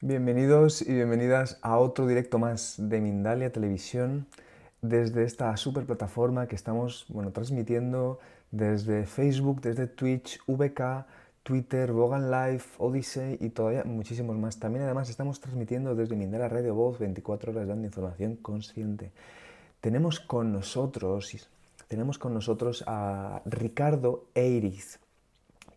Bienvenidos y bienvenidas a otro directo más de Mindalia Televisión desde esta super plataforma que estamos transmitiendo desde Facebook, desde Twitch, VK, Twitter, Vogan Live, Odyssey y todavía muchísimos más. También además estamos transmitiendo desde Mindalia Radio Voz 24 horas dando información consciente. Tenemos con nosotros, tenemos con nosotros a Ricardo Eiriz.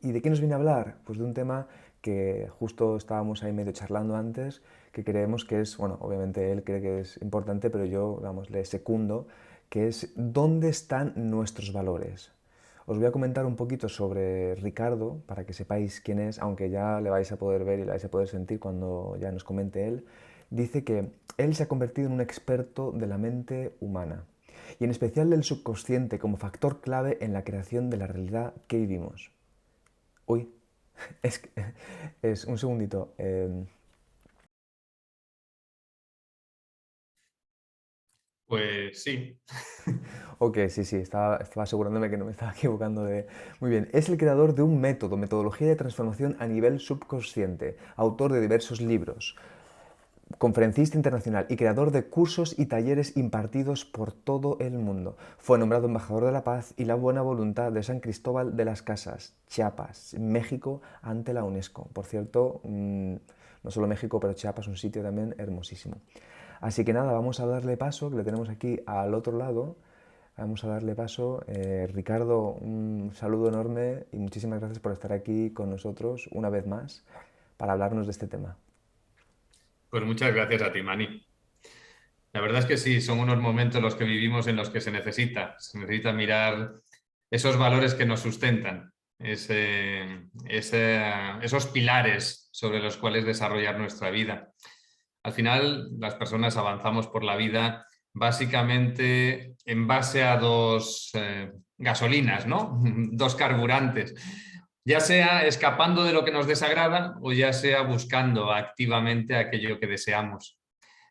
¿Y de qué nos viene a hablar? Pues de un tema que justo estábamos ahí medio charlando antes, que creemos que es, bueno, obviamente él cree que es importante, pero yo, vamos, le secundo, que es ¿dónde están nuestros valores? Os voy a comentar un poquito sobre Ricardo, para que sepáis quién es, aunque ya le vais a poder ver y le vais a poder sentir cuando ya nos comente él. Dice que él se ha convertido en un experto de la mente humana, y en especial del subconsciente como factor clave en la creación de la realidad que vivimos. Uy, es, es un segundito. Pues sí. Ok, sí, sí, estaba asegurándome que no me estaba equivocando de... Muy bien, es el creador de un método, metodología de transformación a nivel subconsciente, autor de diversos libros, conferencista internacional y creador de cursos y talleres impartidos por todo el mundo. Fue nombrado embajador de la paz y la buena voluntad de San Cristóbal de las Casas, Chiapas, México, ante la UNESCO. Por cierto, no solo México, pero Chiapas, un sitio también hermosísimo. Así que nada, vamos a darle paso, que le tenemos aquí al otro lado. Vamos a darle paso. Ricardo, un saludo enorme y muchísimas gracias por estar aquí con nosotros una vez más para hablarnos de este tema. Pues muchas gracias a ti, Mani. La verdad es que sí, son unos momentos los que vivimos en los que se necesita mirar esos valores que nos sustentan, esos pilares sobre los cuales desarrollar nuestra vida. Al final, las personas avanzamos por la vida básicamente en base a dos gasolinas, ¿no? Dos carburantes. Ya sea escapando de lo que nos desagrada o ya sea buscando activamente aquello que deseamos.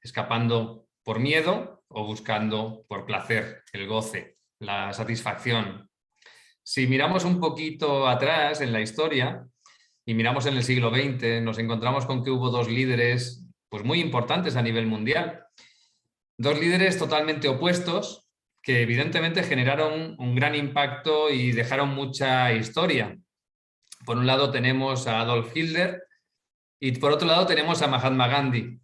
Escapando por miedo o buscando por placer, el goce, la satisfacción. Si miramos un poquito atrás en la historia y miramos en el siglo XX, nos encontramos con que hubo dos líderes pues muy importantes a nivel mundial. Dos líderes totalmente opuestos que evidentemente generaron un gran impacto y dejaron mucha historia. Por un lado tenemos a Adolf Hitler y por otro lado tenemos a Mahatma Gandhi.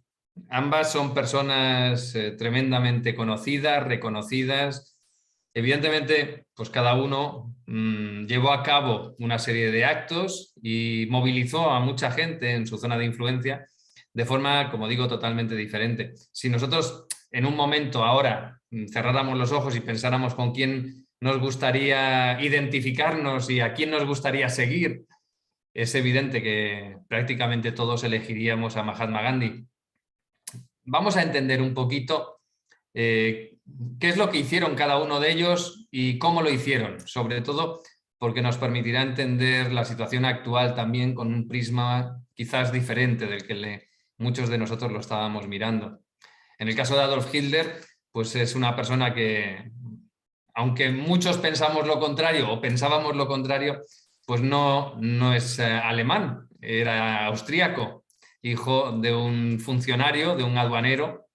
Ambas son personas tremendamente conocidas, reconocidas. Evidentemente, pues cada uno llevó a cabo una serie de actos y movilizó a mucha gente en su zona de influencia de forma, como digo, totalmente diferente. Si nosotros en un momento ahora cerráramos los ojos y pensáramos con quién nos gustaría identificarnos y a quién nos gustaría seguir, es evidente que prácticamente todos elegiríamos a Mahatma Gandhi. Vamos a entender un poquito eh, qué es lo que hicieron cada uno de ellos y cómo lo hicieron, sobre todo porque nos permitirá entender la situación actual también con un prisma quizás diferente del que muchos de nosotros lo estábamos mirando. En el caso de Adolf Hitler, pues es una persona que, aunque muchos pensamos lo contrario o pensábamos lo contrario, pues no es alemán, era austríaco, hijo de un funcionario, de un aduanero,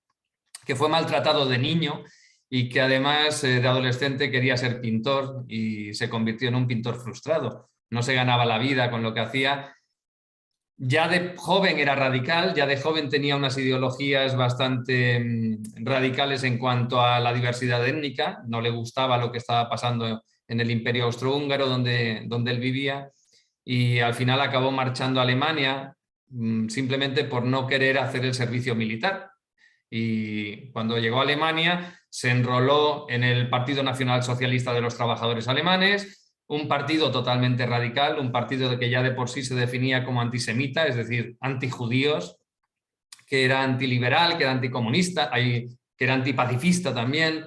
que fue maltratado de niño y que además de adolescente quería ser pintor y se convirtió en un pintor frustrado. No se ganaba la vida con lo que hacía. Ya de joven era radical, ya de joven tenía unas ideologías bastante radicales en cuanto a la diversidad étnica, no le gustaba lo que estaba pasando en el Imperio Austrohúngaro donde él vivía y al final acabó marchando a Alemania simplemente por no querer hacer el servicio militar. Y cuando llegó a Alemania se enroló en el Partido Nacional Socialista de los Trabajadores Alemanes, un partido totalmente radical, un partido que ya de por sí se definía como antisemita, es decir, antijudíos, que era antiliberal, que era anticomunista, que era antipacifista también.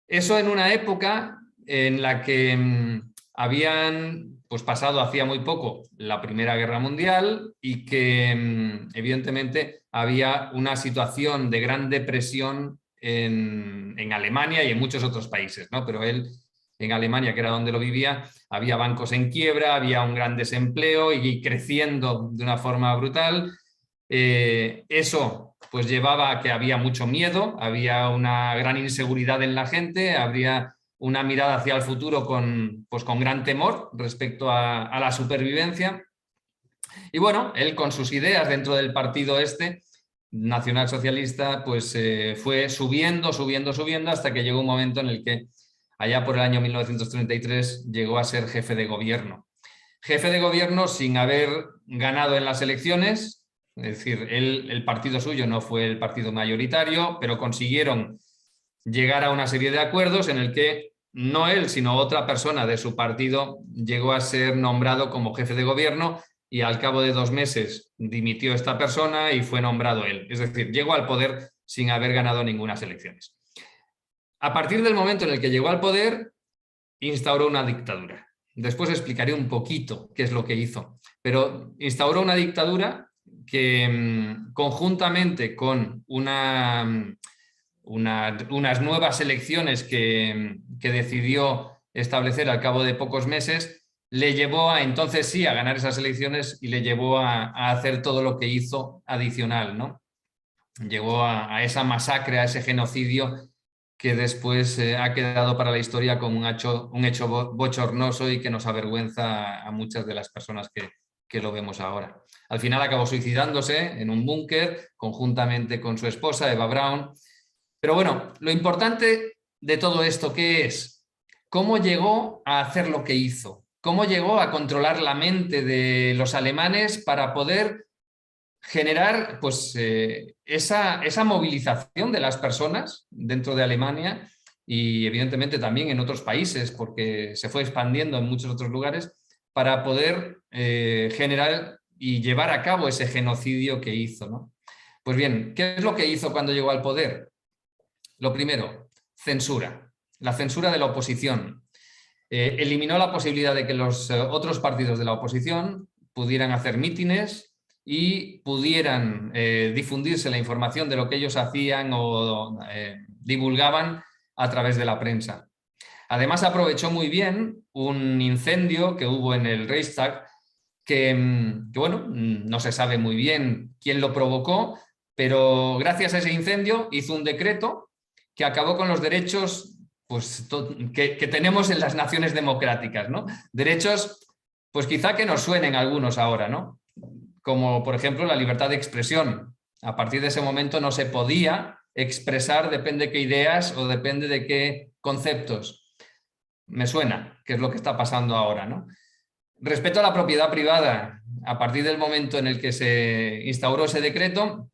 Eso en una época en la que habían pues, pasado hacía muy poco la Primera Guerra Mundial y que evidentemente había una situación de gran depresión en Alemania y en muchos otros países, ¿no? Pero él en Alemania, que era donde lo vivía, había bancos en quiebra, había un gran desempleo y creciendo de una forma brutal. Eso pues llevaba a que había mucho miedo, había una gran inseguridad en la gente, habría una mirada hacia el futuro pues con gran temor respecto a la supervivencia. Y bueno, él con sus ideas dentro del partido nacionalsocialista, pues fue subiendo hasta que llegó un momento en el que allá por el año 1933 llegó a ser jefe de gobierno. Jefe de gobierno sin haber ganado en las elecciones, es decir, el partido suyo no fue el partido mayoritario, pero consiguieron llegar a una serie de acuerdos en el que no él, sino otra persona de su partido llegó a ser nombrado como jefe de gobierno y al cabo de 2 meses dimitió esta persona y fue nombrado él. Es decir, llegó al poder sin haber ganado ninguna elecciones. A partir del momento en el que llegó al poder, instauró una dictadura. Después explicaré un poquito qué es lo que hizo, pero instauró una dictadura que conjuntamente con unas nuevas elecciones que decidió establecer al cabo de pocos meses, le llevó a entonces sí a ganar esas elecciones y le llevó a hacer todo lo que hizo adicional, ¿no? Llegó a esa masacre, a ese genocidio que después ha quedado para la historia como un hecho bochornoso y que nos avergüenza a muchas de las personas que lo vemos ahora. Al final acabó suicidándose en un búnker conjuntamente con su esposa, Eva Braun. Pero bueno, lo importante de todo esto, ¿qué es? ¿Cómo llegó a hacer lo que hizo? ¿Cómo llegó a controlar la mente de los alemanes para poder generar pues, esa movilización de las personas dentro de Alemania y evidentemente también en otros países, porque se fue expandiendo en muchos otros lugares, para poder generar y llevar a cabo ese genocidio que hizo, ¿no? Pues bien, ¿qué es lo que hizo cuando llegó al poder? Lo primero, censura. La censura de la oposición. Eliminó la posibilidad de que los otros partidos de la oposición pudieran hacer mítines y pudieran difundirse la información de lo que ellos hacían o divulgaban a través de la prensa. Además, aprovechó muy bien un incendio que hubo en el Reichstag, que bueno, no se sabe muy bien quién lo provocó, pero gracias a ese incendio hizo un decreto que acabó con los derechos pues, que tenemos en las naciones democráticas, ¿no? Derechos, pues quizá que nos suenen algunos ahora, ¿no? Como por ejemplo la libertad de expresión. A partir de ese momento no se podía expresar, depende de qué ideas o depende de qué conceptos. Me suena, que es lo que está pasando ahora, ¿no? Respecto a la propiedad privada, a partir del momento en el que se instauró ese decreto,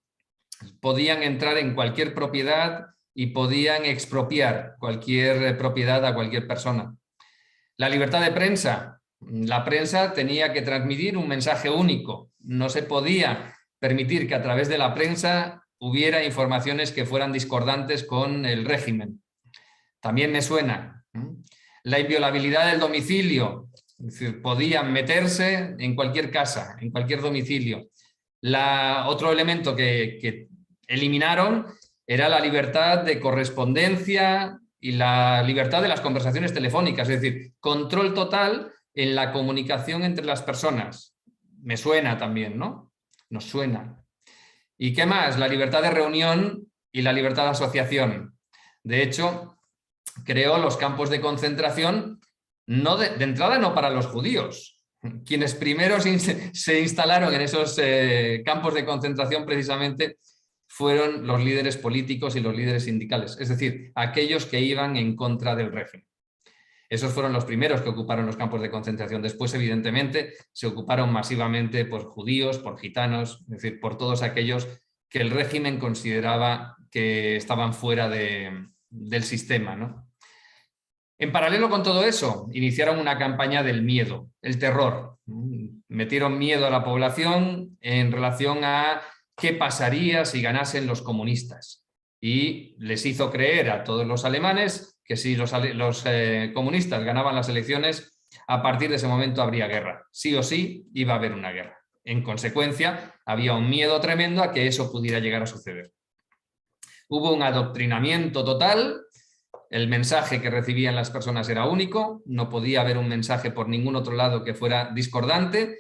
podían entrar en cualquier propiedad y podían expropiar cualquier propiedad a cualquier persona. La libertad de prensa. La prensa tenía que transmitir un mensaje único. No se podía permitir que a través de la prensa hubiera informaciones que fueran discordantes con el régimen. También me suena. La inviolabilidad del domicilio. Es decir, podían meterse en cualquier casa, en cualquier domicilio. Otro elemento que eliminaron era la libertad de correspondencia y la libertad de las conversaciones telefónicas, es decir, control total en la comunicación entre las personas. Me suena también, ¿no? Nos suena. ¿Y qué más? La libertad de reunión y la libertad de asociación. De hecho, creó los campos de concentración no de entrada no para los judíos. Quienes primero se instalaron en esos campos de concentración precisamente fueron los líderes políticos y los líderes sindicales, es decir, aquellos que iban en contra del régimen. Esos fueron los primeros que ocuparon los campos de concentración. Después, evidentemente, se ocuparon masivamente por judíos, por gitanos, es decir, por todos aquellos que el régimen consideraba que estaban fuera del sistema, ¿no? En paralelo con todo eso, iniciaron una campaña del miedo, el terror. Metieron miedo a la población en relación a qué pasaría si ganasen los comunistas. Y les hizo creer a todos los alemanes que si los comunistas ganaban las elecciones, a partir de ese momento habría guerra. Sí o sí iba a haber una guerra. En consecuencia, había un miedo tremendo a que eso pudiera llegar a suceder. Hubo un adoctrinamiento total. El mensaje que recibían las personas era único, no podía haber un mensaje por ningún otro lado que fuera discordante,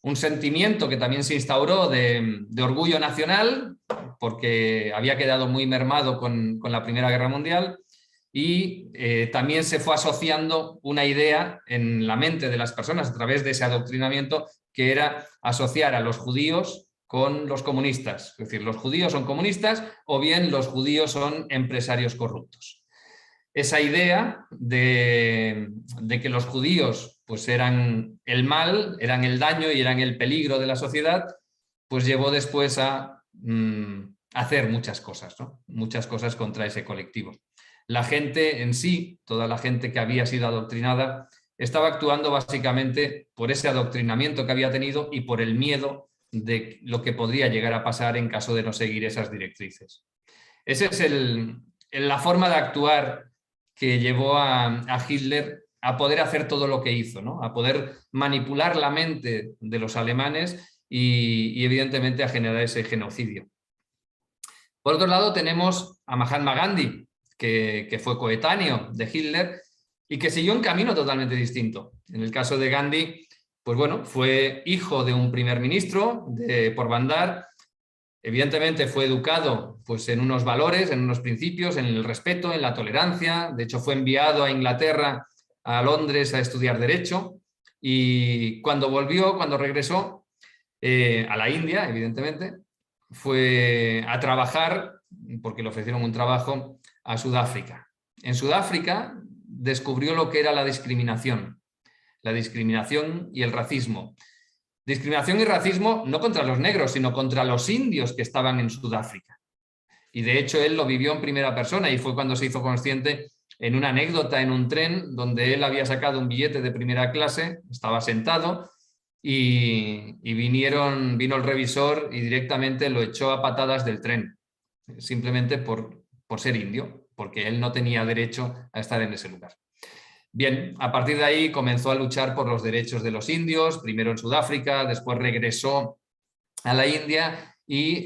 un sentimiento que también se instauró de orgullo nacional, porque había quedado muy mermado con la Primera Guerra Mundial, y también se fue asociando una idea en la mente de las personas a través de ese adoctrinamiento, que era asociar a los judíos con los comunistas. Es decir, los judíos son comunistas o bien los judíos son empresarios corruptos. Esa idea de que los judíos pues eran el mal, eran el daño y eran el peligro de la sociedad, pues llevó después a hacer muchas cosas, ¿no? Muchas cosas contra ese colectivo. La gente en sí, toda la gente que había sido adoctrinada, estaba actuando básicamente por ese adoctrinamiento que había tenido y por el miedo de lo que podría llegar a pasar en caso de no seguir esas directrices. Esa es la forma de actuar que llevó a Hitler a poder hacer todo lo que hizo, ¿no? A poder manipular la mente de los alemanes y evidentemente a generar ese genocidio. Por otro lado tenemos a Mahatma Gandhi, que fue coetáneo de Hitler y que siguió un camino totalmente distinto. En el caso de Gandhi, pues bueno, fue hijo de un primer ministro de Porbandar. Evidentemente fue educado pues, en unos valores, en unos principios, en el respeto, en la tolerancia. De hecho, fue enviado a Inglaterra, a Londres, a estudiar Derecho. Y cuando volvió, cuando regresó a la India, evidentemente, fue a trabajar, porque le ofrecieron un trabajo, a Sudáfrica. En Sudáfrica descubrió lo que era la discriminación y el racismo. Discriminación y racismo no contra los negros, sino contra los indios que estaban en Sudáfrica. Y de hecho él lo vivió en primera persona y fue cuando se hizo consciente en una anécdota en un tren donde él había sacado un billete de primera clase, estaba sentado y vino el revisor y directamente lo echó a patadas del tren, simplemente por ser indio, porque él no tenía derecho a estar en ese lugar. Bien, a partir de ahí comenzó a luchar por los derechos de los indios, primero en Sudáfrica, después regresó a la India y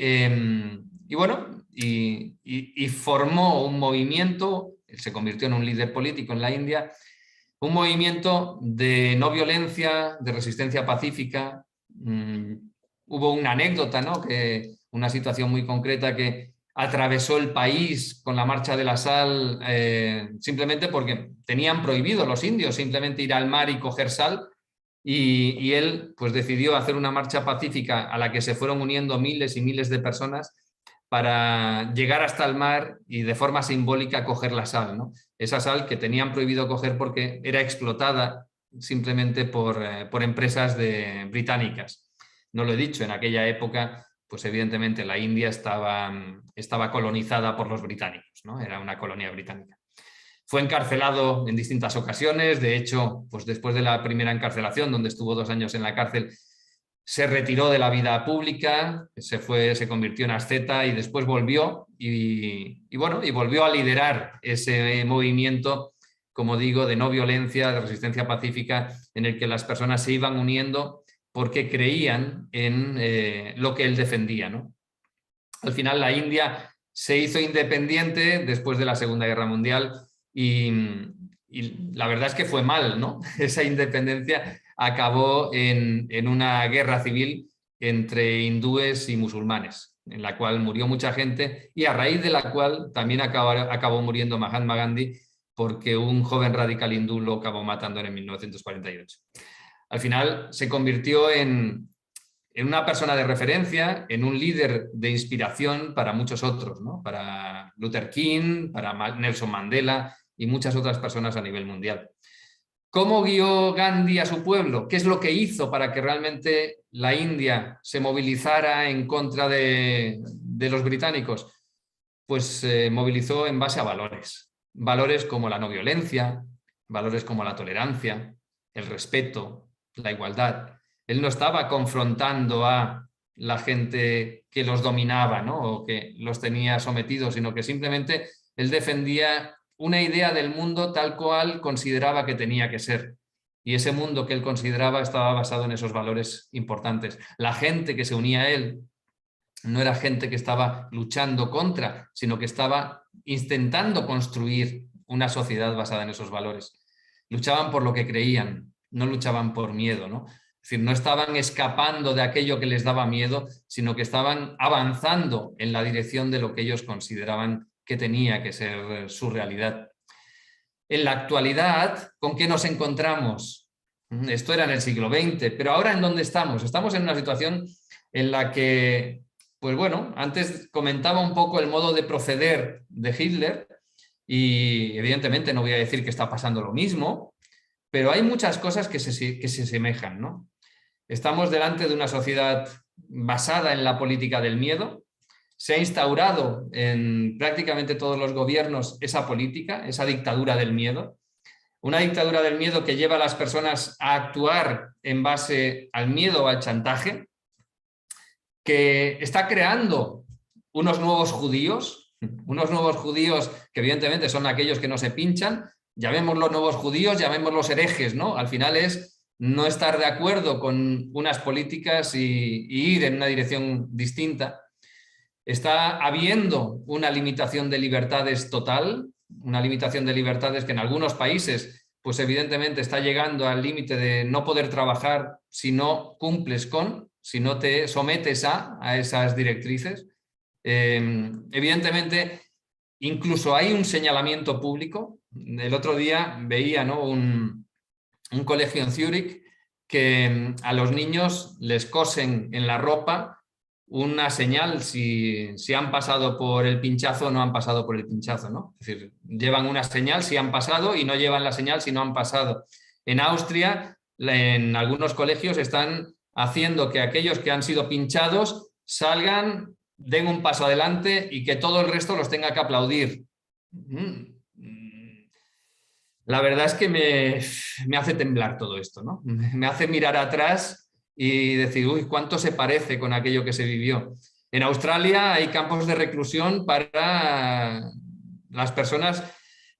formó un movimiento, se convirtió en un líder político en la India, un movimiento de no violencia, de resistencia pacífica. Hubo una anécdota, ¿no? Una situación muy concreta que atravesó el país con la marcha de la sal simplemente porque tenían prohibido los indios simplemente ir al mar y coger sal y él pues decidió hacer una marcha pacífica a la que se fueron uniendo miles y miles de personas para llegar hasta el mar y de forma simbólica coger la sal, ¿no? Esa sal que tenían prohibido coger porque era explotada simplemente por empresas británicas. No lo he dicho, en aquella época pues evidentemente la India estaba colonizada por los británicos, ¿no? Era una colonia británica. Fue encarcelado en distintas ocasiones, de hecho, pues después de la primera encarcelación, donde estuvo 2 años en la cárcel, se retiró de la vida pública, se convirtió en asceta y después volvió y volvió a liderar ese movimiento, como digo, de no violencia, de resistencia pacífica, en el que las personas se iban uniendo porque creían en lo que él defendía, ¿no? Al final la India se hizo independiente después de la Segunda Guerra Mundial y la verdad es que fue mal, ¿no? Esa independencia acabó en una guerra civil entre hindúes y musulmanes, en la cual murió mucha gente y a raíz de la cual también acabó muriendo Mahatma Gandhi porque un joven radical hindú lo acabó matando en 1948. Al final se convirtió en una persona de referencia, en un líder de inspiración para muchos otros, ¿no? Para Luther King, para Nelson Mandela y muchas otras personas a nivel mundial. ¿Cómo guió Gandhi a su pueblo? ¿Qué es lo que hizo para que realmente la India se movilizara en contra de los británicos? Pues movilizó en base a valores. Valores como la no violencia, valores como la tolerancia, el respeto, la igualdad. Él no estaba confrontando a la gente que los dominaba, ¿no? O que los tenía sometidos, sino que simplemente él defendía una idea del mundo tal cual consideraba que tenía que ser. Y ese mundo que él consideraba estaba basado en esos valores importantes. La gente que se unía a él no era gente que estaba luchando contra, sino que estaba intentando construir una sociedad basada en esos valores. Luchaban por lo que creían, no luchaban por miedo, ¿no? Es decir, no estaban escapando de aquello que les daba miedo, sino que estaban avanzando en la dirección de lo que ellos consideraban que tenía que ser su realidad. En la actualidad, ¿con qué nos encontramos? Esto era en el siglo XX, pero ahora ¿en dónde estamos? Estamos en una situación en la que, pues bueno, antes comentaba un poco el modo de proceder de Hitler y evidentemente no voy a decir que está pasando lo mismo, pero hay muchas cosas que se asemejan, ¿no? Estamos delante de una sociedad basada en la política del miedo. Se ha instaurado en prácticamente todos los gobiernos esa política, esa dictadura del miedo. Una dictadura del miedo que lleva a las personas a actuar en base al miedo o al chantaje, que está creando unos nuevos judíos que evidentemente son aquellos que no se pinchan, llamémoslos nuevos judíos, llamémoslos herejes, ¿no? Al final es no estar de acuerdo con unas políticas y ir en una dirección distinta. Está habiendo una limitación de libertades total, una limitación de libertades que en algunos países, pues evidentemente está llegando al límite de no poder trabajar si no cumples con, si no te sometes a esas directrices. Evidentemente, incluso hay un señalamiento público. El otro día veía, ¿no?, un colegio en Zúrich que a los niños les cosen en la ropa una señal si han pasado por el pinchazo o no han pasado por el pinchazo, ¿no? Es decir, llevan una señal si han pasado y no llevan la señal si no han pasado. En Austria, en algunos colegios están haciendo que aquellos que han sido pinchados salgan, den un paso adelante y que todo el resto los tenga que aplaudir. La verdad es que me hace temblar todo esto, ¿no? Me hace mirar atrás y decir, uy, cuánto se parece con aquello que se vivió. En Australia hay campos de reclusión para las personas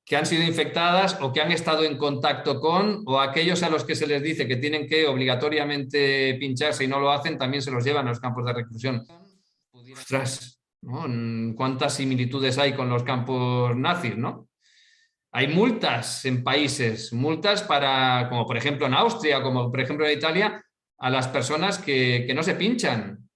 que han sido infectadas o que han estado en contacto con, o aquellos a los que se les dice que tienen que obligatoriamente pincharse y no lo hacen, también se los llevan a los campos de reclusión. Ostras, ¿no? ¿Cuántas similitudes hay con los campos nazis, ¿no? Hay multas en países, multas para, como por ejemplo en Austria, como por ejemplo en Italia, a las personas que no se pinchan.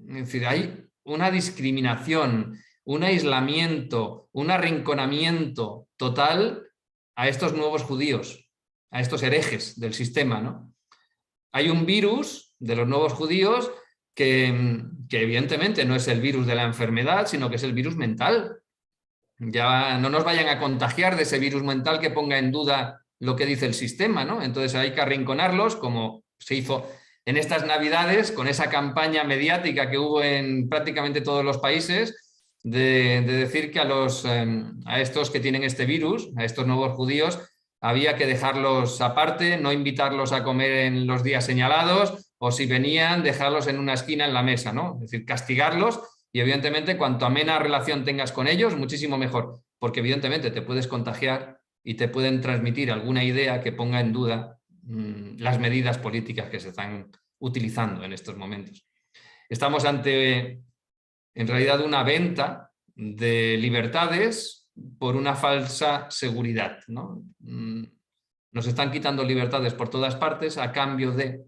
Es decir, hay una discriminación, un aislamiento, un arrinconamiento total a estos nuevos judíos, a estos herejes del sistema, ¿no? Hay un virus de los nuevos judíos que evidentemente no es el virus de la enfermedad, sino que es el virus mental. Ya no nos vayan a contagiar de ese virus mental que ponga en duda lo que dice el sistema, ¿no? Entonces hay que arrinconarlos, como se hizo en estas Navidades, con esa campaña mediática que hubo en prácticamente todos los países, de decir que a estos que tienen este virus, a estos nuevos judíos, había que dejarlos aparte, no invitarlos a comer en los días señalados, o si venían, dejarlos en una esquina en la mesa, ¿no? Es decir, castigarlos. Y evidentemente, cuanto amena relación tengas con ellos, muchísimo mejor, porque evidentemente te puedes contagiar y te pueden transmitir alguna idea que ponga en duda las medidas políticas que se están utilizando en estos momentos. Estamos ante, en realidad, una venta de libertades por una falsa seguridad, ¿no? Nos están quitando libertades por todas partes a cambio de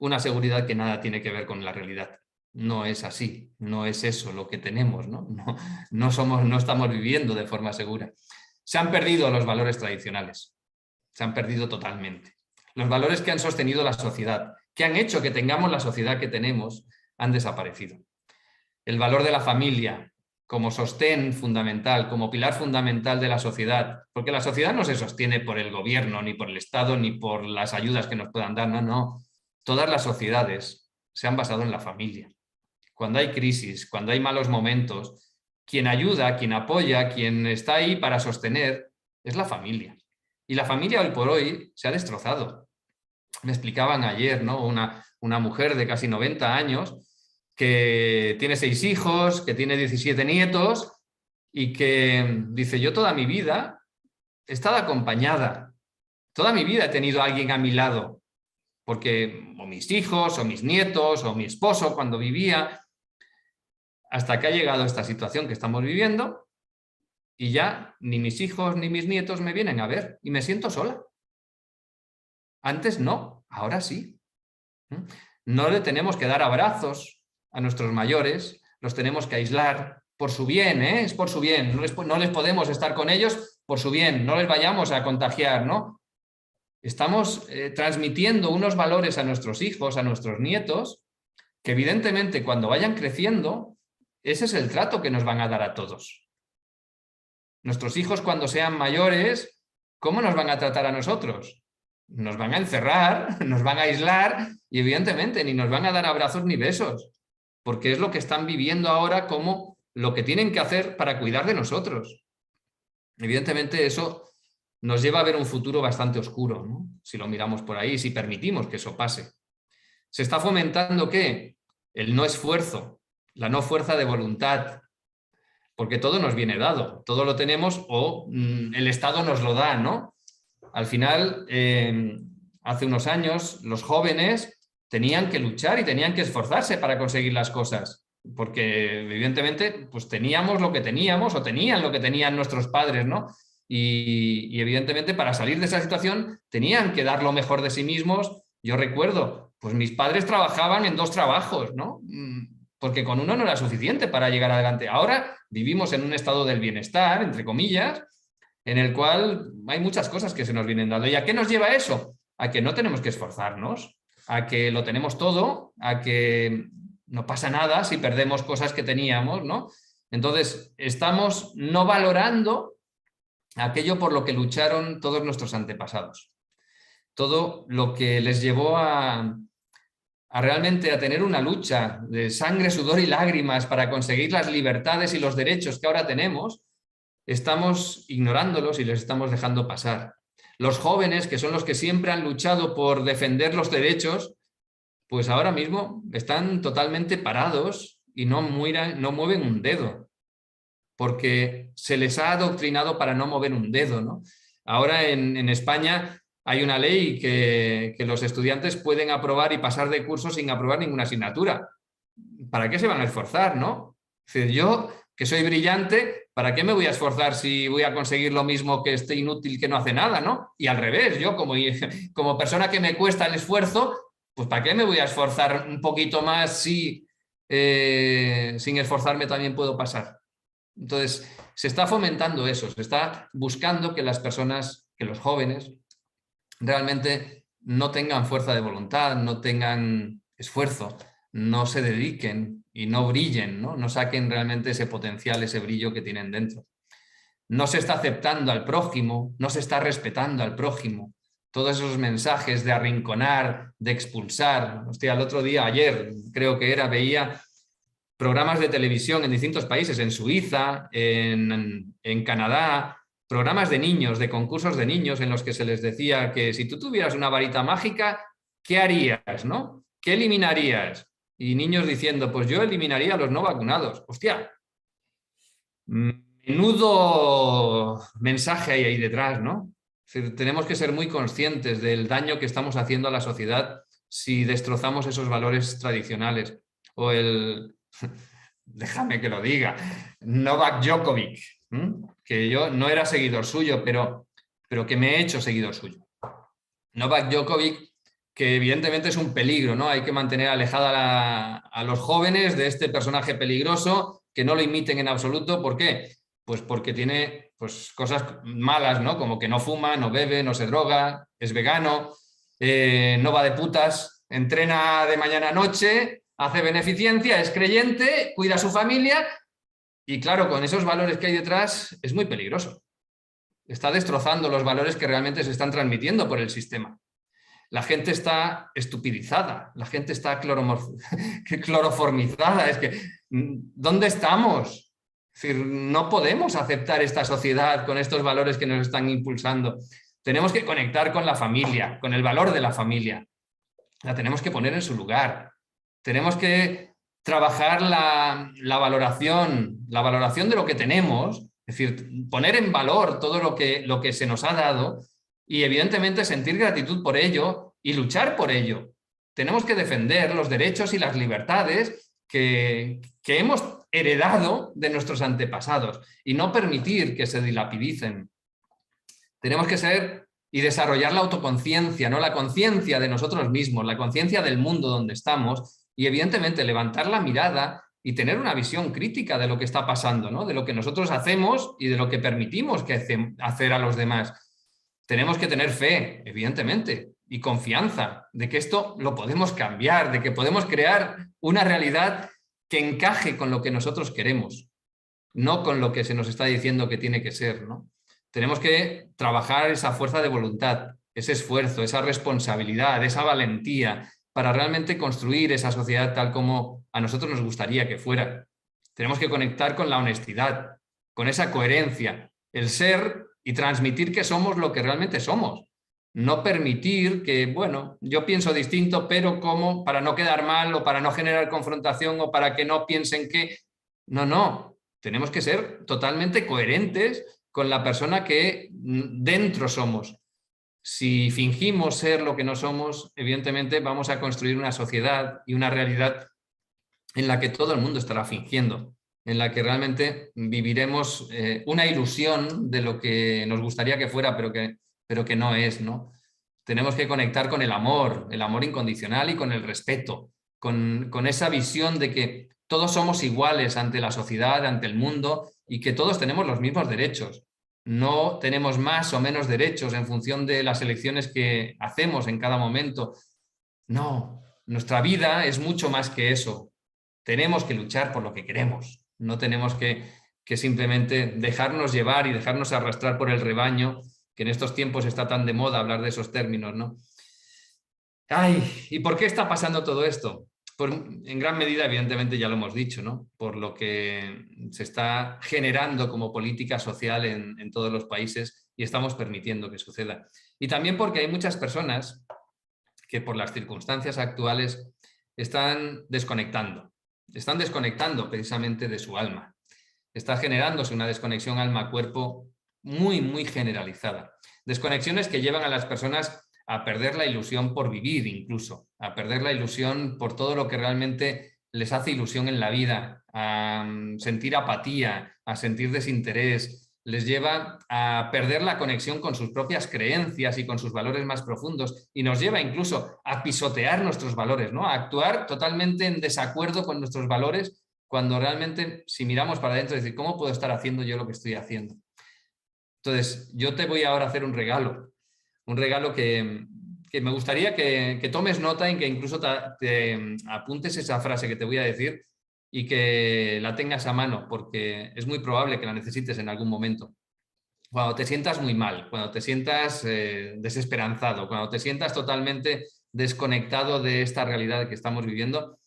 una seguridad que nada tiene que ver con la realidad. No es así, no es eso lo que tenemos, ¿no? No estamos viviendo de forma segura. Se han perdido los valores tradicionales, se han perdido totalmente. Los valores que han sostenido la sociedad, que han hecho que tengamos la sociedad que tenemos, han desaparecido. El valor de la familia como sostén fundamental, como pilar fundamental de la sociedad, porque la sociedad no se sostiene por el gobierno, ni por el Estado, ni por las ayudas que nos puedan dar, no. Todas las sociedades se han basado en la familia. Cuando hay crisis, cuando hay malos momentos, quien ayuda, quien apoya, quien está ahí para sostener es la familia. Y la familia hoy por hoy se ha destrozado. Me explicaban ayer, ¿no?, una mujer de casi 90 años que tiene 6 hijos, que tiene 17 nietos y que dice, yo toda mi vida he estado acompañada, toda mi vida he tenido a alguien a mi lado, porque o mis hijos, o mis nietos, o mi esposo cuando vivía, hasta que ha llegado esta situación que estamos viviendo y ya ni mis hijos ni mis nietos me vienen a ver y me siento sola. Antes no, ahora sí. ¿Mm? No le tenemos que dar abrazos a nuestros mayores, los tenemos que aislar por su bien, ¿eh? Es por su bien, no les podemos estar con ellos por su bien, no les vayamos a contagiar, ¿no? Estamos transmitiendo unos valores a nuestros hijos, a nuestros nietos, que evidentemente cuando vayan creciendo, ese es el trato que nos van a dar a todos. Nuestros hijos cuando sean mayores, ¿cómo nos van a tratar a nosotros? Nos van a encerrar, nos van a aislar y evidentemente ni nos van a dar abrazos ni besos, porque es lo que están viviendo ahora como lo que tienen que hacer para cuidar de nosotros. Evidentemente eso nos lleva a ver un futuro bastante oscuro, ¿no? Si lo miramos por ahí, si permitimos que eso pase. Se está fomentando ¿qué? El no esfuerzo, la no fuerza de voluntad, porque todo nos viene dado, todo lo tenemos o el Estado nos lo da, ¿no? Al final, hace unos años, los jóvenes tenían que luchar y tenían que esforzarse para conseguir las cosas, porque evidentemente pues teníamos lo que teníamos o tenían lo que tenían nuestros padres, ¿no? Y evidentemente para salir de esa situación tenían que dar lo mejor de sí mismos. Yo recuerdo, pues mis padres trabajaban en 2 trabajos, ¿no? Porque con uno no era suficiente para llegar adelante. Ahora vivimos en un estado del bienestar, entre comillas, en el cual hay muchas cosas que se nos vienen dando. ¿Y a qué nos lleva eso? A que no tenemos que esforzarnos, a que lo tenemos todo, a que no pasa nada si perdemos cosas que teníamos, ¿no? Entonces, estamos no valorando aquello por lo que lucharon todos nuestros antepasados. Todo lo que les llevó a realmente a tener una lucha de sangre, sudor y lágrimas para conseguir las libertades y los derechos que ahora tenemos, estamos ignorándolos y les estamos dejando pasar. Los jóvenes, que son los que siempre han luchado por defender los derechos, pues ahora mismo están totalmente parados y no mueven un dedo, porque se les ha adoctrinado para no mover un dedo, ¿no? Ahora en España hay una ley que los estudiantes pueden aprobar y pasar de curso sin aprobar ninguna asignatura. ¿Para qué se van a esforzar, no? Es decir, yo, que soy brillante, ¿para qué me voy a esforzar si voy a conseguir lo mismo que este inútil que no hace nada, ¿no? Y al revés, yo como persona que me cuesta el esfuerzo, pues ¿para qué me voy a esforzar un poquito más si sin esforzarme también puedo pasar? Entonces, se está fomentando eso, se está buscando que las personas, que los jóvenes, realmente no tengan fuerza de voluntad, no tengan esfuerzo, no se dediquen y no brillen, ¿no? No saquen realmente ese potencial, ese brillo que tienen dentro. No se está aceptando al prójimo, no se está respetando al prójimo. Todos esos mensajes de arrinconar, de expulsar. Hostia, el otro día, ayer, creo que era, veía programas de televisión en distintos países, en Suiza, en Canadá, programas de niños, de concursos de niños en los que se les decía que si tú tuvieras una varita mágica, ¿qué harías, no? ¿Qué eliminarías? Y niños diciendo, pues yo eliminaría a los no vacunados. Hostia, menudo mensaje hay ahí detrás, ¿no? Es decir, tenemos que ser muy conscientes del daño que estamos haciendo a la sociedad si destrozamos esos valores tradicionales. O déjame que lo diga, Novak Djokovic, que yo no era seguidor suyo, pero que me he hecho seguidor suyo. Novak Djokovic, que evidentemente es un peligro, ¿no? Hay que mantener alejada a los jóvenes de este personaje peligroso, que no lo imiten en absoluto. ¿Por qué? Pues porque tiene pues, cosas malas, ¿no? Como que no fuma, no bebe, no se droga, es vegano, no va de putas, entrena de mañana a noche, hace beneficencia, es creyente, cuida a su familia y claro, con esos valores que hay detrás es muy peligroso. Está destrozando los valores que realmente se están transmitiendo por el sistema. La gente está estupidizada, la gente está cloroformizada. Es que, ¿dónde estamos? Es decir, no podemos aceptar esta sociedad con estos valores que nos están impulsando. Tenemos que conectar con la familia, con el valor de la familia. La tenemos que poner en su lugar. Tenemos que trabajar la valoración de lo que tenemos, es decir, poner en valor todo lo que se nos ha dado y evidentemente sentir gratitud por ello y luchar por ello. Tenemos que defender los derechos y las libertades que hemos heredado de nuestros antepasados y no permitir que se dilapidicen. Tenemos que ser y desarrollar la autoconciencia, ¿no? La conciencia de nosotros mismos, la conciencia del mundo donde estamos y evidentemente levantar la mirada y tener una visión crítica de lo que está pasando, ¿no? De lo que nosotros hacemos y de lo que permitimos hacer a los demás. Tenemos que tener fe, evidentemente, y confianza de que esto lo podemos cambiar, de que podemos crear una realidad que encaje con lo que nosotros queremos, no con lo que se nos está diciendo que tiene que ser, ¿no? Tenemos que trabajar esa fuerza de voluntad, ese esfuerzo, esa responsabilidad, esa valentía para realmente construir esa sociedad tal como a nosotros nos gustaría que fuera. Tenemos que conectar con la honestidad, con esa coherencia, el ser y transmitir que somos lo que realmente somos. No permitir que, bueno, yo pienso distinto, pero ¿cómo? Para no quedar mal o para no generar confrontación o para que no piensen que... No, no. Tenemos que ser totalmente coherentes con la persona que dentro somos. Si fingimos ser lo que no somos, evidentemente vamos a construir una sociedad y una realidad en la que todo el mundo estará fingiendo, en la que realmente viviremos una ilusión de lo que nos gustaría que fuera, pero que no es, ¿no? Tenemos que conectar con el amor incondicional y con el respeto, con esa visión de que todos somos iguales ante la sociedad, ante el mundo y que todos tenemos los mismos derechos. No tenemos más o menos derechos en función de las elecciones que hacemos en cada momento. No, nuestra vida es mucho más que eso. Tenemos que luchar por lo que queremos. No tenemos que simplemente dejarnos llevar y dejarnos arrastrar por el rebaño, que en estos tiempos está tan de moda hablar de esos términos, ¿no? Ay, ¿y por qué está pasando todo esto? En gran medida, evidentemente, ya lo hemos dicho, ¿no? Por lo que se está generando como política social en todos los países y estamos permitiendo que suceda. Y también porque hay muchas personas que por las circunstancias actuales están desconectando precisamente de su alma. Está generándose una desconexión alma-cuerpo muy, muy generalizada. Desconexiones que llevan a las personas a perder la ilusión por vivir incluso, a perder la ilusión por todo lo que realmente les hace ilusión en la vida, a sentir apatía, a sentir desinterés, les lleva a perder la conexión con sus propias creencias y con sus valores más profundos y nos lleva incluso a pisotear nuestros valores, ¿no? A actuar totalmente en desacuerdo con nuestros valores cuando realmente, si miramos para adentro, decir, ¿cómo puedo estar haciendo yo lo que estoy haciendo? Entonces, yo te voy ahora a hacer un regalo que me gustaría que tomes nota y que incluso te apuntes esa frase que te voy a decir y que la tengas a mano, porque es muy probable que la necesites en algún momento. Cuando te sientas muy mal, cuando te sientas desesperanzado, cuando te sientas totalmente desconectado de esta realidad que estamos viviendo,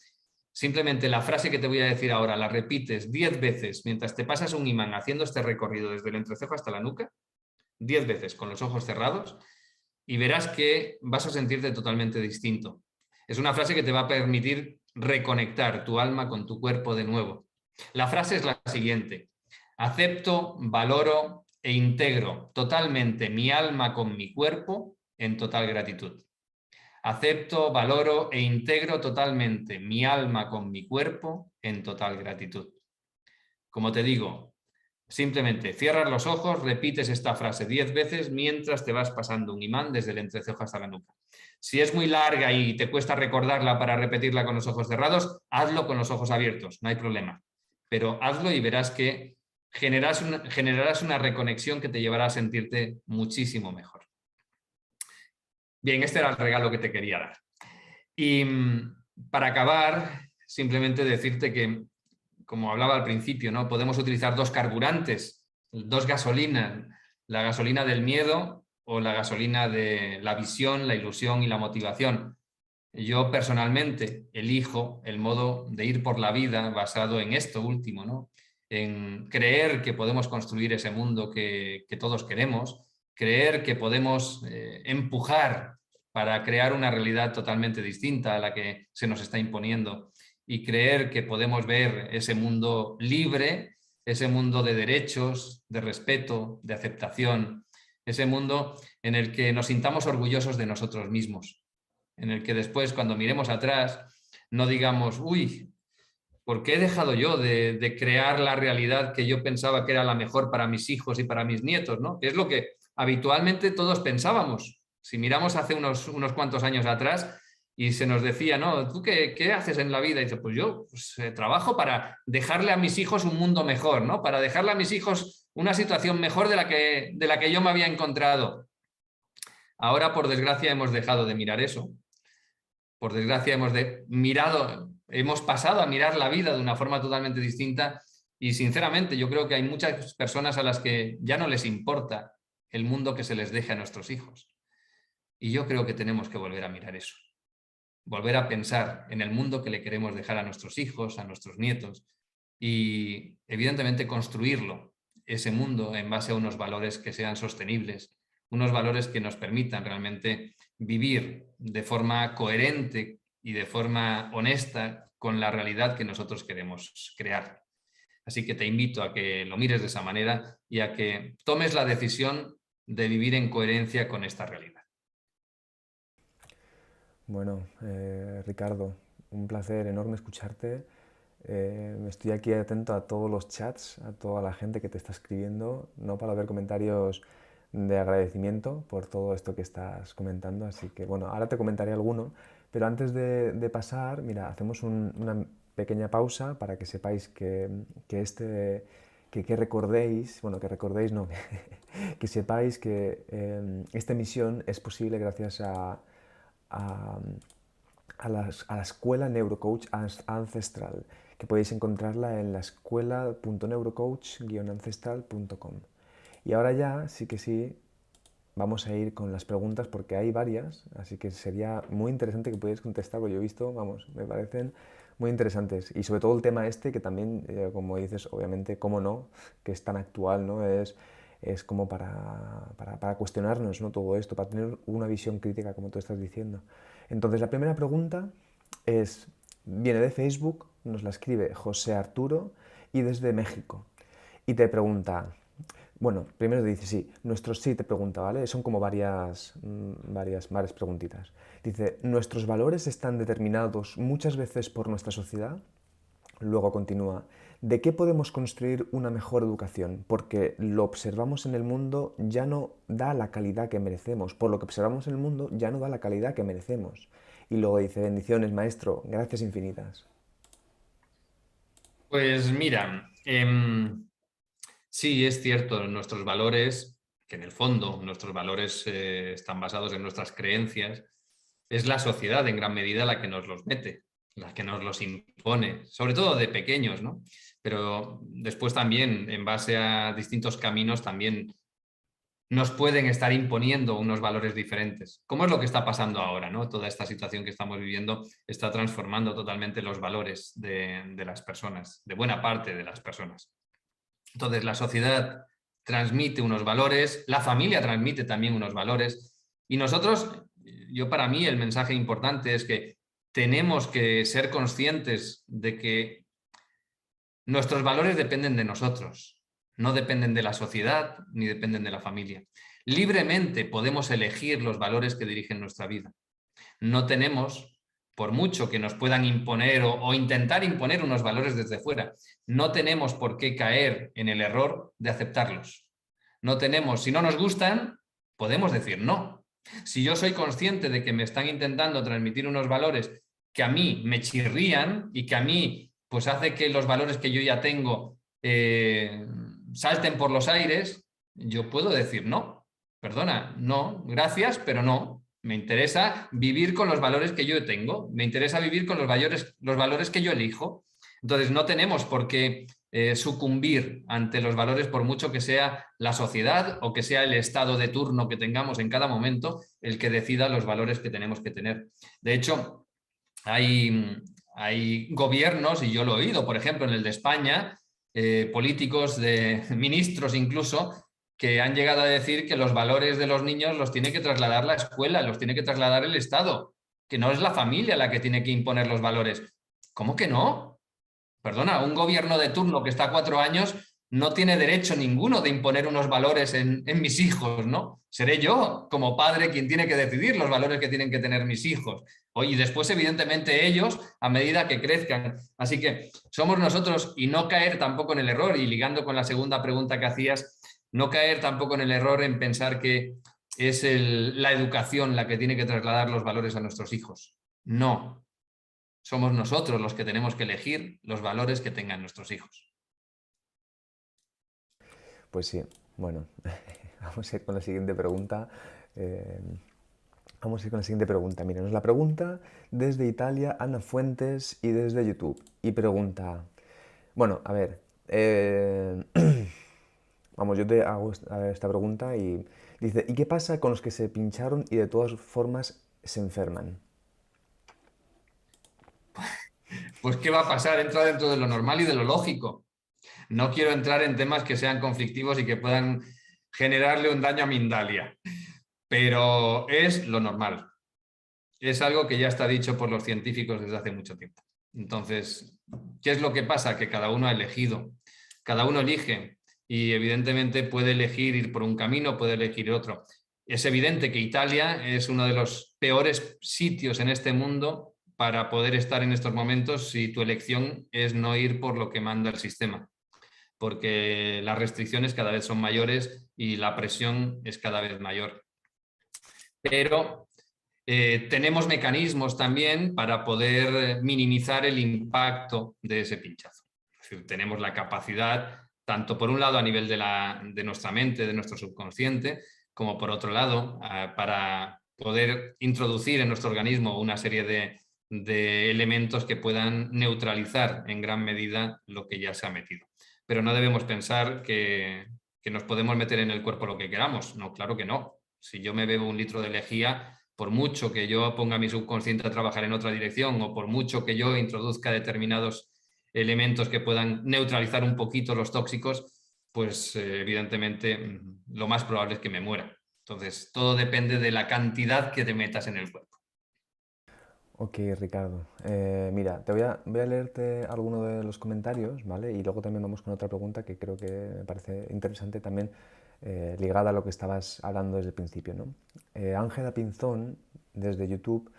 simplemente la frase que te voy a decir ahora la repites 10 veces mientras te pasas un imán haciendo este recorrido desde el entrecejo hasta la nuca, 10 veces con los ojos cerrados, y verás que vas a sentirte totalmente distinto. Es una frase que te va a permitir reconectar tu alma con tu cuerpo de nuevo. La frase es la siguiente: acepto, valoro e integro totalmente mi alma con mi cuerpo en total gratitud. Acepto, valoro e integro totalmente mi alma con mi cuerpo en total gratitud. Como te digo, simplemente cierras los ojos, repites esta frase 10 veces mientras te vas pasando un imán desde el entrecejo hasta la nuca. Si es muy larga y te cuesta recordarla para repetirla con los ojos cerrados, hazlo con los ojos abiertos, no hay problema. Pero hazlo y verás que generarás una reconexión que te llevará a sentirte muchísimo mejor. Bien, este era el regalo que te quería dar. Y para acabar, simplemente decirte que, como hablaba al principio, ¿no? Podemos utilizar dos carburantes, dos gasolinas, la gasolina del miedo o la gasolina de la visión, la ilusión y la motivación. Yo personalmente elijo el modo de ir por la vida basado en esto último, ¿no? En creer que podemos construir ese mundo que todos queremos, creer que podemos empujar para crear una realidad totalmente distinta a la que se nos está imponiendo y creer que podemos ver ese mundo libre, ese mundo de derechos, de respeto, de aceptación, ese mundo en el que nos sintamos orgullosos de nosotros mismos, en el que después, cuando miremos atrás, no digamos, uy, ¿por qué he dejado yo de crear la realidad que yo pensaba que era la mejor para mis hijos y para mis nietos, ¿no? Que es lo que habitualmente todos pensábamos. Si miramos hace unos cuantos años atrás y se nos decía, ¿no? ¿Tú qué haces en la vida? Y dice, pues yo trabajo para dejarle a mis hijos un mundo mejor, ¿no? Para dejarle a mis hijos una situación mejor de la que yo me había encontrado. Ahora, por desgracia, hemos dejado de mirar eso. Por desgracia, hemos pasado a mirar la vida de una forma totalmente distinta y, sinceramente, yo creo que hay muchas personas a las que ya no les importa el mundo que se les deje a nuestros hijos. Y yo creo que tenemos que volver a mirar eso. Volver a pensar en el mundo que le queremos dejar a nuestros hijos, a nuestros nietos y, evidentemente, construirlo, ese mundo, en base a unos valores que sean sostenibles, unos valores que nos permitan realmente vivir de forma coherente y de forma honesta con la realidad que nosotros queremos crear. Así que te invito a que lo mires de esa manera y a que tomes la decisión de vivir en coherencia con esta realidad. Bueno, Ricardo, un placer enorme escucharte. Estoy aquí atento a todos los chats, a toda la gente que te está escribiendo, no para ver comentarios de agradecimiento por todo esto que estás comentando, así que bueno, ahora te comentaré alguno, pero antes de pasar, mira, hacemos una pequeña pausa para que sepáis que recordéis, bueno, que recordéis, no, que sepáis que esta emisión es posible gracias a, a la escuela Neurocoach Ancestral, que podéis encontrarla en la escuela.neurocoach-ancestral.com. Y ahora ya, sí que sí, vamos a ir con las preguntas porque hay varias, así que sería muy interesante que pudierais contestar, porque yo he visto, vamos, me parecen muy interesantes. Y sobre todo el tema este, que también, como dices, obviamente, cómo no, que es tan actual, ¿no? Es como para cuestionarnos, ¿no? Todo esto, para tener una visión crítica, como tú estás diciendo. Entonces, la primera pregunta viene de Facebook, nos la escribe José Arturo y desde México. Y te pregunta, bueno, primero te dice, sí, te pregunta, ¿vale? Son como varias preguntitas. Dice, ¿nuestros valores están determinados muchas veces por nuestra sociedad? Luego continúa, ¿de qué podemos construir una mejor educación? Porque lo observamos en el mundo ya no da la calidad que merecemos. Por lo que observamos en el mundo ya no da la calidad que merecemos. Y luego dice, bendiciones, maestro, gracias infinitas. Pues mira, sí, es cierto, nuestros valores, que en el fondo nuestros valores están basados en nuestras creencias, es la sociedad en gran medida la que nos los mete, la que nos los impone, sobre todo de pequeños, ¿no? Pero después también, en base a distintos caminos, también nos pueden estar imponiendo unos valores diferentes. ¿Cómo es lo que está pasando ahora, ¿no? Toda esta situación que estamos viviendo está transformando totalmente los valores de las personas, de buena parte de las personas. Entonces, la sociedad transmite unos valores, la familia transmite también unos valores y nosotros, para mí el mensaje importante es que tenemos que ser conscientes de que nuestros valores dependen de nosotros, no dependen de la sociedad ni dependen de la familia. Libremente podemos elegir los valores que dirigen nuestra vida. No tenemos, por mucho que nos puedan imponer o intentar imponer unos valores desde fuera, no tenemos por qué caer en el error de aceptarlos. No tenemos, si no nos gustan, podemos decir no. Si yo soy consciente de que me están intentando transmitir unos valores que a mí me chirrían y que a mí pues hace que los valores que yo ya tengo salten por los aires, yo puedo decir no. Perdona, no, gracias, pero no. Me interesa vivir con los valores que yo tengo, me interesa vivir con los valores que yo elijo. Entonces no tenemos por qué sucumbir ante los valores por mucho que sea la sociedad o que sea el estado de turno que tengamos en cada momento el que decida los valores que tenemos que tener. De hecho, hay gobiernos, y yo lo he oído, por ejemplo, en el de España, políticos, ministros incluso, que han llegado a decir que los valores de los niños los tiene que trasladar la escuela, los tiene que trasladar el Estado, que no es la familia la que tiene que imponer los valores. ¿Cómo que no? Perdona, un gobierno de turno que está 4 años no tiene derecho ninguno de imponer unos valores en mis hijos, ¿no? Seré yo, como padre, quien tiene que decidir los valores que tienen que tener mis hijos. Y después, evidentemente, ellos, a medida que crezcan. Así que somos nosotros, y no caer tampoco en el error, y ligando con la segunda pregunta que hacías, No caer tampoco en el error en pensar que es la educación la que tiene que trasladar los valores a nuestros hijos. No, somos nosotros los que tenemos que elegir los valores que tengan nuestros hijos. Pues sí, bueno, vamos a ir con la siguiente pregunta. Vamos a ir con la siguiente pregunta. Mira, nos la pregunta desde Italia Ana Fuentes y desde YouTube. Y pregunta, bueno, a ver, vamos, yo te hago esta pregunta y dice, ¿y qué pasa con los que se pincharon y de todas formas se enferman? Pues, ¿qué va a pasar? Entra dentro de lo normal y de lo lógico. No quiero entrar en temas que sean conflictivos y que puedan generarle un daño a Mindalia, pero es lo normal. Es algo que ya está dicho por los científicos desde hace mucho tiempo. Entonces, ¿qué es lo que pasa? Que cada uno ha elegido, cada uno elige y evidentemente puede elegir ir por un camino, puede elegir otro. Es evidente que Italia es uno de los peores sitios en este mundo para poder estar en estos momentos si tu elección es no ir por lo que manda el sistema, porque las restricciones cada vez son mayores y la presión es cada vez mayor. Pero tenemos mecanismos también para poder minimizar el impacto de ese pinchazo. Es decir, tenemos la capacidad, tanto por un lado a nivel de nuestra mente, de nuestro subconsciente, como por otro lado para poder introducir en nuestro organismo una serie de elementos que puedan neutralizar en gran medida lo que ya se ha metido. Pero no debemos pensar que nos podemos meter en el cuerpo lo que queramos. No, claro que no. Si yo me bebo un litro de lejía, por mucho que yo ponga mi subconsciente a trabajar en otra dirección o por mucho que yo introduzca determinados elementos que puedan neutralizar un poquito los tóxicos, pues evidentemente lo más probable es que me muera. Entonces, todo depende de la cantidad que te metas en el cuerpo. Ok, Ricardo. Mira, voy a leerte alguno de los comentarios, ¿vale? Y luego también vamos con otra pregunta que creo que me parece interesante también ligada a lo que estabas hablando desde el principio, ¿no? Ángela Pinzón, desde YouTube,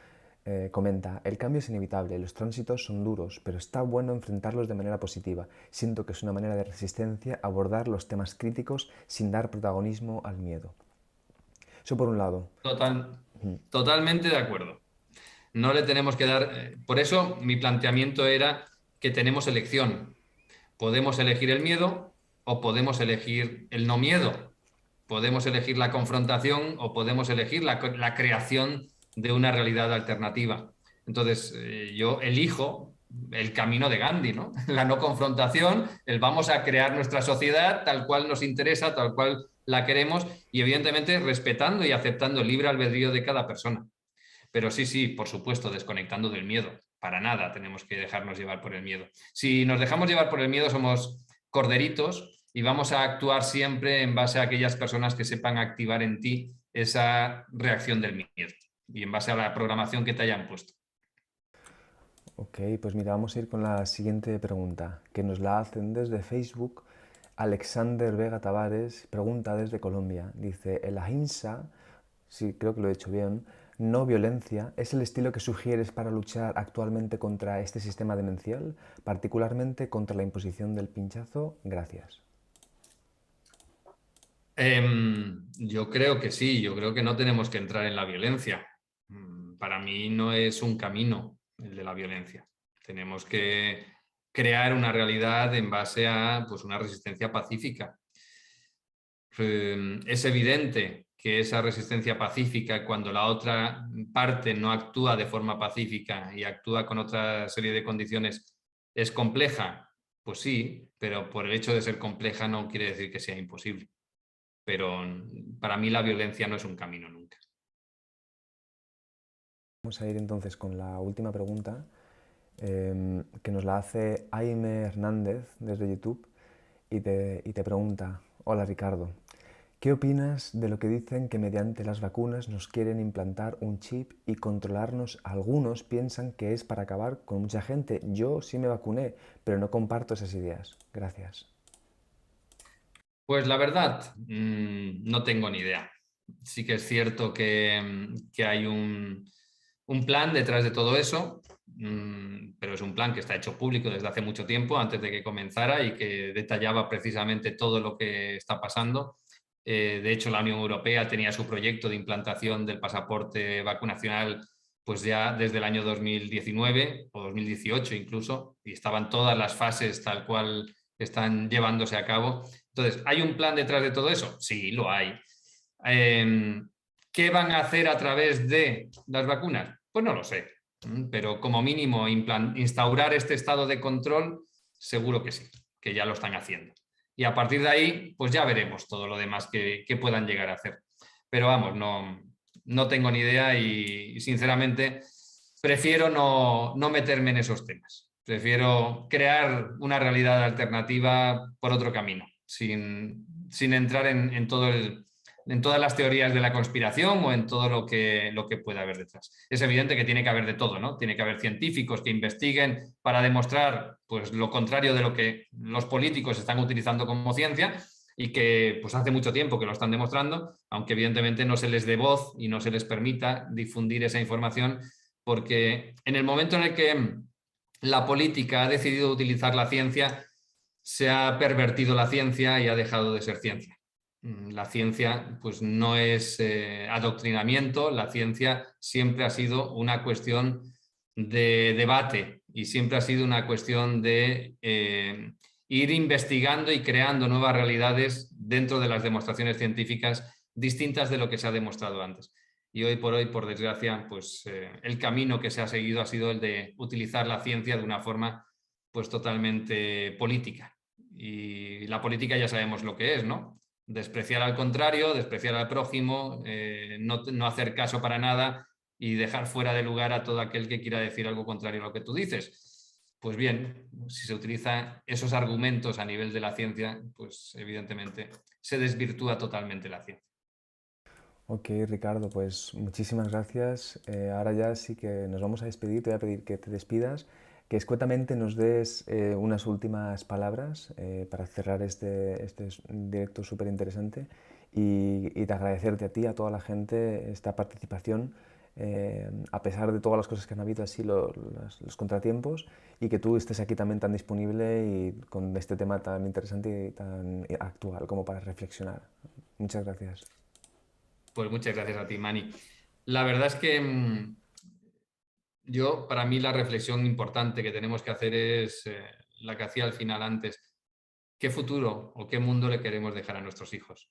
comenta, el cambio es inevitable, los tránsitos son duros, pero está bueno enfrentarlos de manera positiva. Siento que es una manera de resistencia abordar los temas críticos sin dar protagonismo al miedo. Eso por un lado. Totalmente de acuerdo. No le tenemos que dar... por eso mi planteamiento era que tenemos elección. Podemos elegir el miedo o podemos elegir el no miedo. Podemos elegir la confrontación o podemos elegir la creación de una realidad alternativa. Entonces, yo elijo el camino de Gandhi, ¿no? La no confrontación, el vamos a crear nuestra sociedad tal cual nos interesa, tal cual la queremos y evidentemente respetando y aceptando el libre albedrío de cada persona. Pero sí, sí, por supuesto, desconectando del miedo. Para nada tenemos que dejarnos llevar por el miedo. Si nos dejamos llevar por el miedo somos corderitos y vamos a actuar siempre en base a aquellas personas que sepan activar en ti esa reacción del miedo y en base a la programación que te hayan puesto. Ok, pues mira, vamos a ir con la siguiente pregunta, que nos la hacen desde Facebook. Alexander Vega Tavares pregunta desde Colombia. Dice, el ahimsa, sí, creo que lo he hecho bien, no violencia, ¿es el estilo que sugieres para luchar actualmente contra este sistema demencial, particularmente contra la imposición del pinchazo? Gracias. Yo creo que sí, yo creo que no tenemos que entrar en la violencia. Para mí no es un camino el de la violencia. Tenemos que crear una realidad en base a pues, una resistencia pacífica. Es evidente que esa resistencia pacífica, cuando la otra parte no actúa de forma pacífica y actúa con otra serie de condiciones, es compleja. Pues sí, pero por el hecho de ser compleja no quiere decir que sea imposible. Pero para mí la violencia no es un camino nunca. Vamos a ir entonces con la última pregunta, que nos la hace Aime Hernández desde YouTube y te pregunta, hola Ricardo, ¿qué opinas de lo que dicen que mediante las vacunas nos quieren implantar un chip y controlarnos? Algunos piensan que es para acabar con mucha gente. Yo sí me vacuné, pero no comparto esas ideas. Gracias. Pues la verdad, no tengo ni idea. Sí que es cierto que hay un un plan detrás de todo eso, pero es un plan que está hecho público desde hace mucho tiempo, antes de que comenzara, y que detallaba precisamente todo lo que está pasando. De hecho, la Unión Europea tenía su proyecto de implantación del pasaporte vacunacional pues ya desde el año 2019 o 2018 incluso, y estaban todas las fases tal cual están llevándose a cabo. Entonces, ¿hay un plan detrás de todo eso? Sí, lo hay. ¿Qué van a hacer a través de las vacunas? Pues no lo sé, pero como mínimo instaurar este estado de control, seguro que sí, que ya lo están haciendo. Y a partir de ahí, pues ya veremos todo lo demás que puedan llegar a hacer. Pero vamos, no tengo ni idea y sinceramente prefiero no meterme en esos temas. Prefiero crear una realidad alternativa por otro camino, sin entrar en todas las teorías de la conspiración o en todo lo que pueda haber detrás. Es evidente que tiene que haber de todo, ¿no? Tiene que haber científicos que investiguen para demostrar pues, lo contrario de lo que los políticos están utilizando como ciencia, y que pues hace mucho tiempo que lo están demostrando, aunque evidentemente no se les dé voz y no se les permita difundir esa información, porque en el momento en el que la política ha decidido utilizar la ciencia, se ha pervertido la ciencia y ha dejado de ser ciencia. La ciencia pues no es adoctrinamiento, la ciencia siempre ha sido una cuestión de debate y siempre ha sido una cuestión de ir investigando y creando nuevas realidades dentro de las demostraciones científicas distintas de lo que se ha demostrado antes. Y hoy, por desgracia, pues el camino que se ha seguido ha sido el de utilizar la ciencia de una forma pues totalmente política. Y la política ya sabemos lo que es, ¿no? Despreciar al contrario, despreciar al prójimo, no hacer caso para nada y dejar fuera de lugar a todo aquel que quiera decir algo contrario a lo que tú dices. Pues bien, si se utilizan esos argumentos a nivel de la ciencia, pues evidentemente se desvirtúa totalmente la ciencia. Ok, Ricardo, pues muchísimas gracias. Ahora ya sí que nos vamos a despedir. Te voy a pedir que te despidas, que escuetamente nos des unas últimas palabras para cerrar este directo súper interesante y de agradecerte a ti, a toda la gente, esta participación, a pesar de todas las cosas que han habido, así los contratiempos, y que tú estés aquí también tan disponible y con este tema tan interesante y tan actual como para reflexionar. Muchas gracias. Pues muchas gracias a ti, Mani. La verdad es que para mí la reflexión importante que tenemos que hacer es la que hacía al final antes. ¿Qué futuro o qué mundo le queremos dejar a nuestros hijos?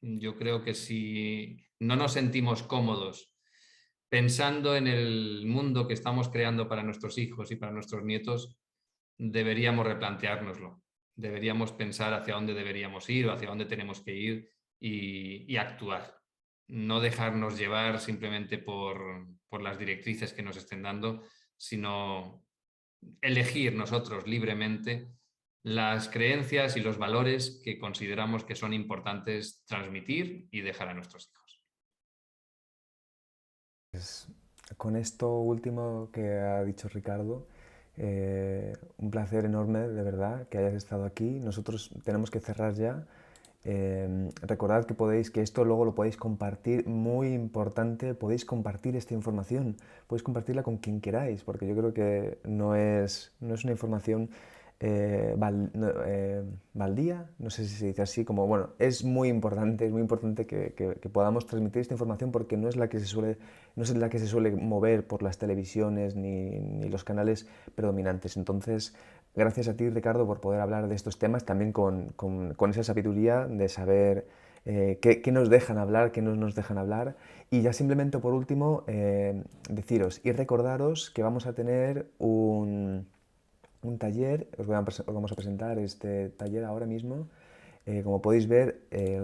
Yo creo que si no nos sentimos cómodos pensando en el mundo que estamos creando para nuestros hijos y para nuestros nietos, deberíamos replanteárnoslo. Deberíamos pensar hacia dónde deberíamos ir o hacia dónde tenemos que ir y actuar. No dejarnos llevar simplemente por las directrices que nos estén dando, sino elegir nosotros libremente las creencias y los valores que consideramos que son importantes transmitir y dejar a nuestros hijos. Pues, con esto último que ha dicho Ricardo, un placer enorme, de verdad, que hayas estado aquí. Nosotros tenemos que cerrar ya. Recordad que que esto luego lo podéis compartir, muy importante, podéis compartir esta información, podéis compartirla con quien queráis, porque yo creo que no es una información baldía, no sé si se dice así, como, bueno, es muy importante que podamos transmitir esta información porque no es la que no es la que se suele mover por las televisiones ni los canales predominantes. Entonces, gracias a ti, Ricardo, por poder hablar de estos temas también con esa sabiduría de saber qué nos dejan hablar, qué no nos dejan hablar. Y ya simplemente por último, deciros y recordaros que vamos a tener un taller, os vamos a presentar este taller ahora mismo. Como podéis ver,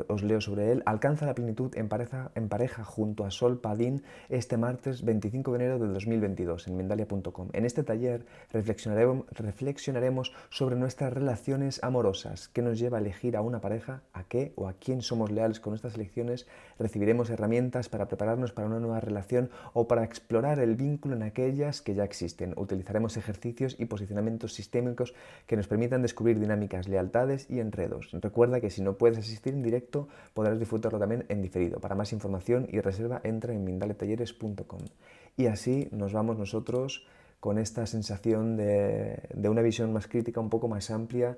os leo sobre él. Alcanza la plenitud en pareja junto a Sol Padín este martes 25 de enero del 2022 en Mindalia.com. En este taller reflexionaremos sobre nuestras relaciones amorosas, qué nos lleva a elegir a una pareja, a qué o a quién somos leales con nuestras elecciones. Recibiremos herramientas para prepararnos para una nueva relación o para explorar el vínculo en aquellas que ya existen. Utilizaremos ejercicios y posicionamientos sistémicos que nos permitan descubrir dinámicas, lealtades y enredos. Recuerda recuerda que si no puedes asistir en directo, podrás disfrutarlo también en diferido. Para más información y reserva, entra en mindaletalleres.com. Y así nos vamos nosotros con esta sensación de una visión más crítica, un poco más amplia,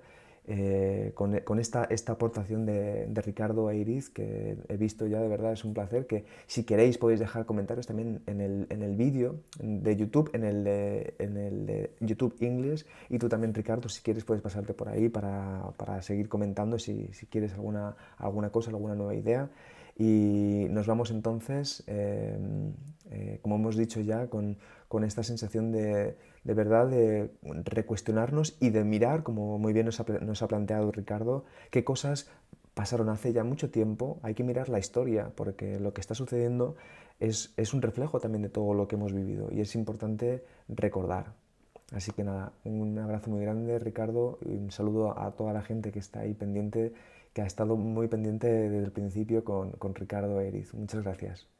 con esta aportación de Ricardo e Iris, que he visto ya, de verdad es un placer, que si queréis podéis dejar comentarios también en el vídeo de YouTube, en el de YouTube English, y tú también, Ricardo, si quieres puedes pasarte por ahí para seguir comentando si quieres alguna cosa, alguna nueva idea. Y nos vamos entonces, como hemos dicho ya, con esta sensación de verdad de recuestionarnos y de mirar, como muy bien nos ha planteado Ricardo, qué cosas pasaron hace ya mucho tiempo. Hay que mirar la historia, porque lo que está sucediendo es un reflejo también de todo lo que hemos vivido y es importante recordar. Así que nada, un abrazo muy grande, Ricardo, y un saludo a toda la gente que está ahí pendiente, que ha estado muy pendiente desde el principio con Ricardo e Iris. Muchas gracias.